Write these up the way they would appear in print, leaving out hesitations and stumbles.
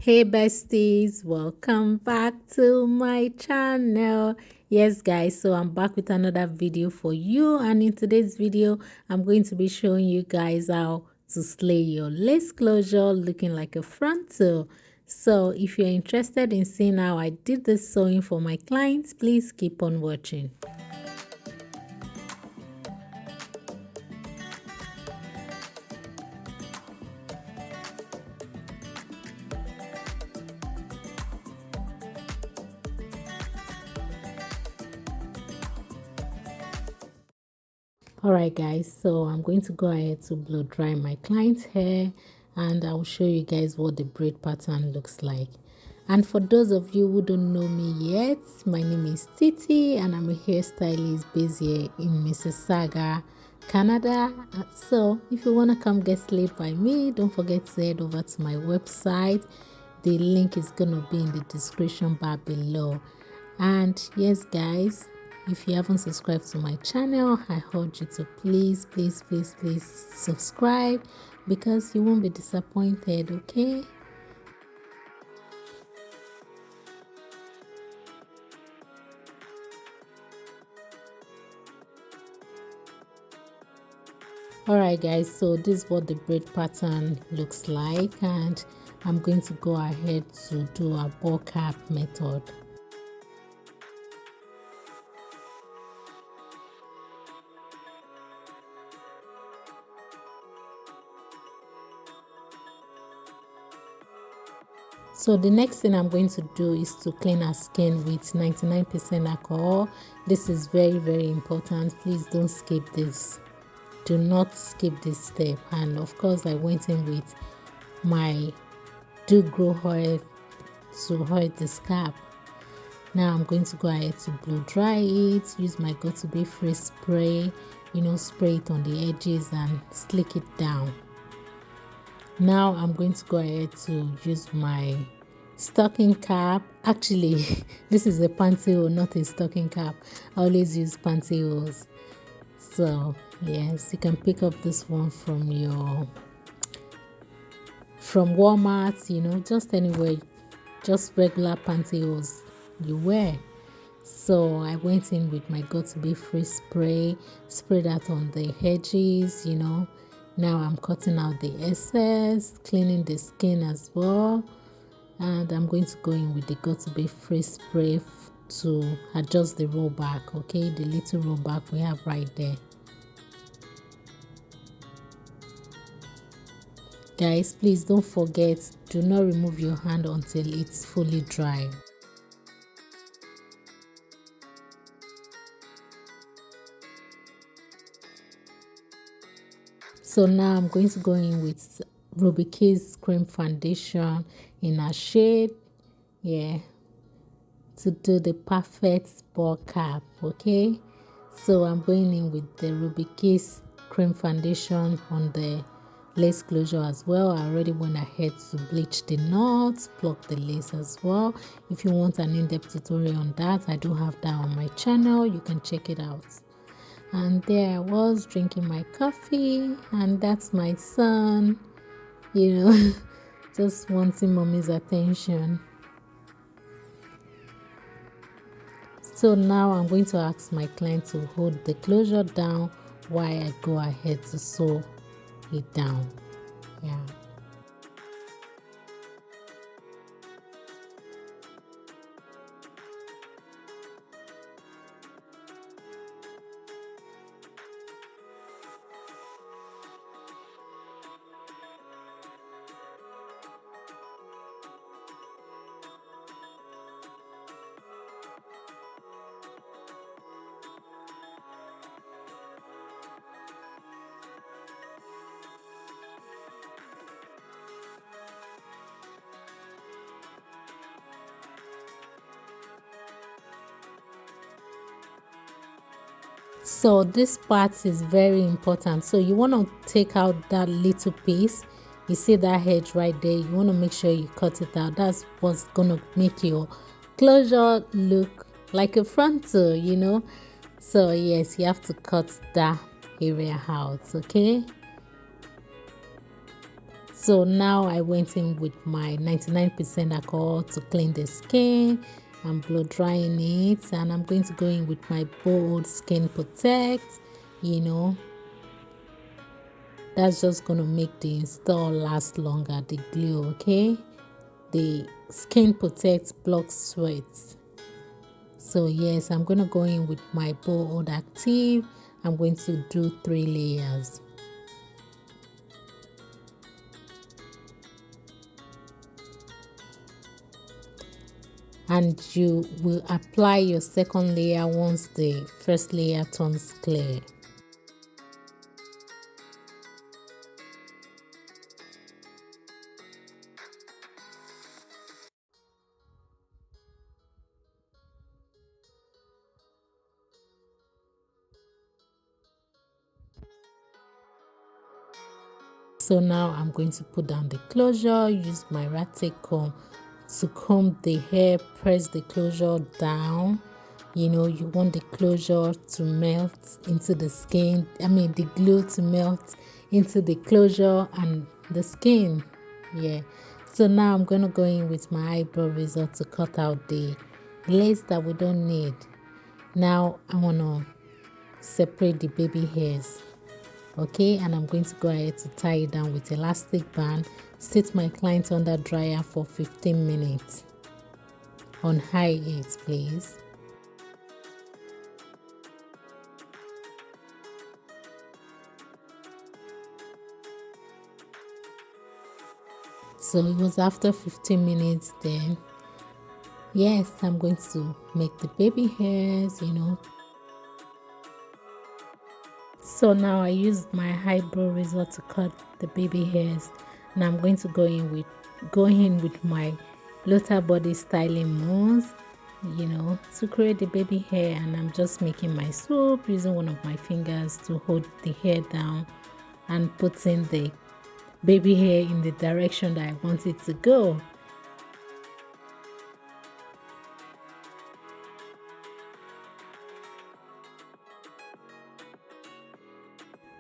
Hey besties, welcome back to my channel. Yes guys, so I'm back with another video for you, and in today's video I'm going to be showing you guys how to slay your lace closure looking like a frontal. So if you're interested in seeing how I did this sewing for my clients, please keep on watching. Alright guys, so I'm going to go ahead to blow dry my client's hair, and I'll show you guys what the braid pattern looks like. And for those of you who don't know me yet, my name is Titi and I'm a hairstylist based here in Mississauga, Canada. So if you want to come get slayed by me, don't forget to head over to my website. The link is going to be in the description bar below. And yes guys, if you haven't subscribed to my channel, I urge you to please subscribe, because you won't be disappointed, okay? Alright guys, so this is what the braid pattern looks like, and I'm going to go ahead to do a ball cap method. So the next thing I'm going to do is to clean our skin with 99% alcohol. This is very important. Please don't skip this. Do not skip this step. And of course I went in with my Do Grow oil to oil the scalp. Now I'm going to go ahead to blow dry it. Use my Got2b free spray, spray it on the edges and slick it down. Now I'm going to go ahead to use my stocking cap. Actually this is a pantyhose, not a stocking cap. I always use pantyhose. So yes, you can pick up this one from Walmart, just anywhere, just regular pantyhose you wear. So I went in with my Got2b free spray, spray that on the edges. Now I'm cutting out the excess, cleaning the skin as well, and I'm going to go in with the Got2b free spray to adjust the rollback, okay, the little rollback we have right there. Guys, please don't forget, do not remove your hand until it's fully dry. So now I'm going to go in with Ruby Kiss Cream Foundation in a shade, to do the perfect ball cap, okay? So I'm going in with the Ruby Kiss Cream Foundation on the lace closure as well. I already went ahead to bleach the knots, pluck the lace as well. If you want an in-depth tutorial on that, I do have that on my channel. You can check it out. And there I was drinking my coffee, and that's my son, just wanting mommy's attention. So now I'm going to ask my client to hold the closure down while I go ahead to sew it down. So this part is very important. So you want to take out that little piece. You see that edge right there? You want to make sure you cut it out. That's what's going to make your closure look like a frontal, So yes, you have to cut that area out, okay? So now I went in with my 99% alcohol to clean the skin. I'm blow drying it, and I'm going to go in with my bold skin protect. That's just going to make the install last longer, the glue. Okay, the skin protect blocks sweat. So yes, I'm going to go in with my bold active. I'm going to do 3 layers. And you will apply your second layer once the first layer turns clear. So now I'm going to put down the closure, use my rat comb to comb the hair, press the closure down. You want the closure to melt into the skin. The glue to melt into the closure and the skin. Yeah. So now I'm going to go in with my eyebrow razor to cut out the lace that we don't need. Now I want to separate the baby hairs. Okay, and I'm going to go ahead to tie it down with elastic band. Sit my client under dryer for 15 minutes on high heat, please. So it was after 15 minutes then. Yes, I'm going to make the baby hairs. So now I used my eyebrow razor to cut the baby hairs. Now I'm going to go in with my Lotta body styling mousse, to create the baby hair. And I'm just making my swoop using one of my fingers to hold the hair down and putting the baby hair in the direction that I want it to go.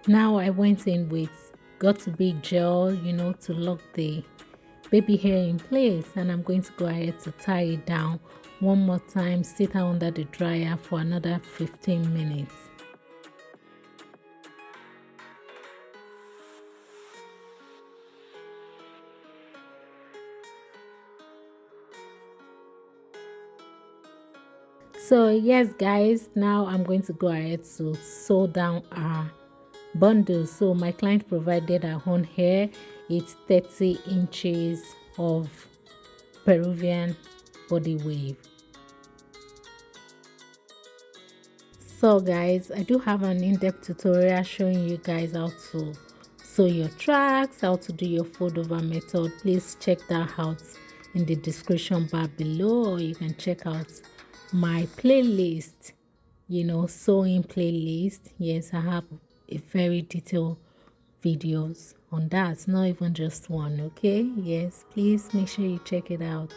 Now I went in with Got to Be gel, to lock the baby hair in place, and I'm going to go ahead to tie it down one more time, sit her under the dryer for another 15 minutes. So yes guys, now I'm going to go ahead to sew down our bundle. So my client provided her own hair. It's 30 inches of Peruvian body wave. So guys, I do have an in-depth tutorial showing you guys how to sew your tracks, how to do your fold over method. Please check that out in the description bar below, or you can check out my playlist, sewing playlist. Yes, I have a very detailed videos on that, not even just one. Okay, yes, please make sure you check it out.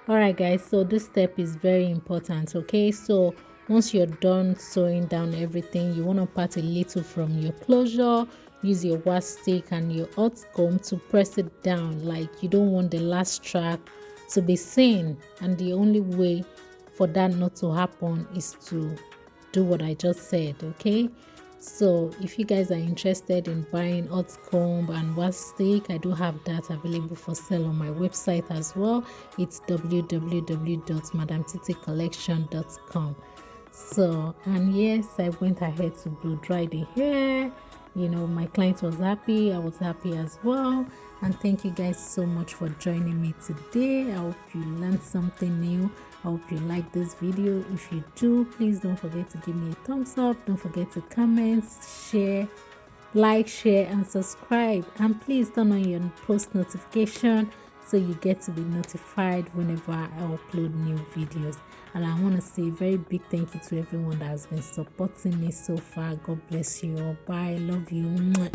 All right guys, so this step is very important. Okay, so once you're done sewing down everything, you want to part a little from your closure. Use your wax stick and your hot comb to press it down. Like, you don't want the last track to be seen, and the only way for that not to happen is to do what I just said. Okay, so if you guys are interested in buying hot comb and wax stick, I do have that available for sale on my website as well. It's www.madamtiticollection.com. So, and yes, I went ahead to blow dry the hair. You know, my client was happy, I was happy as well. And thank you guys so much for joining me today. I hope you learned something new. I hope you like this video. If you do, please don't forget to give me a thumbs up. Don't forget to comment, share, like, share, and subscribe. And please turn on your post notification so you get to be notified whenever I upload new videos. And I want to say a very big thank you to everyone that has been supporting me so far. God bless you all. Bye. Love you.